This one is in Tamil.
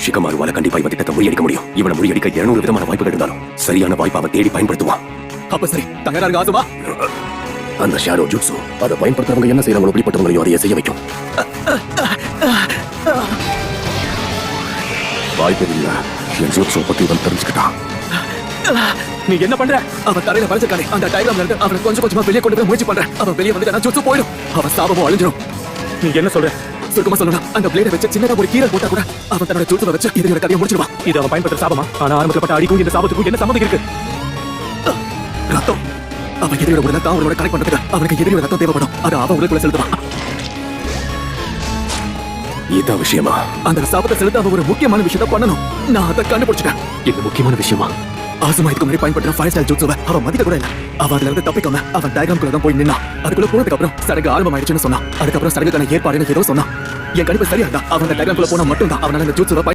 ஷிகமாருவால கண்டிப்பா இவன் திட்டத்தை முறியடிக்க முடியும். இவனை முறியடிக்க 200 விதமான வாய்ப்புகள் இருந்தாலும் சரியான வாய்ப்பை அவன் தேடி பயன்படுத்துவான். அப்ப சரி, தயாரா இருங்க ஆசுமா. அந்த ஷேடோ ஜுட்சு அதை பயன்படுத்துறவங்க என்ன செய்யறாங்களோ அப்படிப்பட்டவங்களையும் அதையே செய்ய வைக்கும். வாய்ப்பு இல்ல, என் ஜுட்சு பத்தி இவன் தெரிஞ்சுக்கிட்டான். நீ என்ன பண்ற? அவன் தரையில வரைஞ்சிருக்கானே அந்த டயக்ராம்ல இருந்து அவனை கொஞ்சம் கொஞ்சமா வெளியே கொண்டு போய் முயற்சி பண்றேன். அவன் வெளியே வந்துட்டானா ஜுட்சு போயிடும். அவன் சாபமும் அழிஞ்சிடும். நீ என்ன சொல்ற? சுருக்கமா சொல்லணும், அந்த பிளேட வச்சு சின்னதா ஒரு கீரல் போட்டா கூட அவன் தன்னோட ஜுட்சுவை வச்சு இதோட கதையை முடிச்சிடுவான். இது அவன் பயன்படுத்துற சாபமா? ஆனா ஆரம்பிக்கப்பட்ட அடிக்கும் இந்த சாபத்துக்கும் என்ன சம்மந்தம் இருக்கு? ரத்தம். அவன் எதிரியோட உடனே தான் அவனோட கனெக்ட் பண்றதுக்கு அவனுக்கு எதிரியோட ரத்தம் தேவைப்படும். அதை அவன் உடலுக்குள்ள செலுத்துவான். இதான் விஷயமா? அந்த சாபத்தை செலுத்த அவன் ஒரு முக்கியமான விஷயத்தை பண்ணணும். நான் அதை கண்டுபிடிச்சிட்டேன். இது முக்கியமான விஷயமா? ஆசுமா இதுக்கு முன்னாடி பயன்படுத்தின ஃபயர் ஸ்டைல் ஜுட்சுவை அவன் மதிக்க கூட இல்ல. அவன் அதுல இருந்து தப்பிக்காம அவன் டயக்ராம்குள்ள தான் போய் நின்னா. அதுக்குள்ள போனதுக்கு அப்புறம் சடங்கு ஆரம்பமாயிடுச்சுன்னு சொன்னான். அதுக்கப்புறம் சடங்குக்கான ஏற்பாடுன்னு ஏதோ சொன்னான். என் கணிப்பு சரியா இருந்தா அவன் டயக்ராம்குள்ள போனா மட்டும் தான் அவனால அந்த ஜுட்சுவை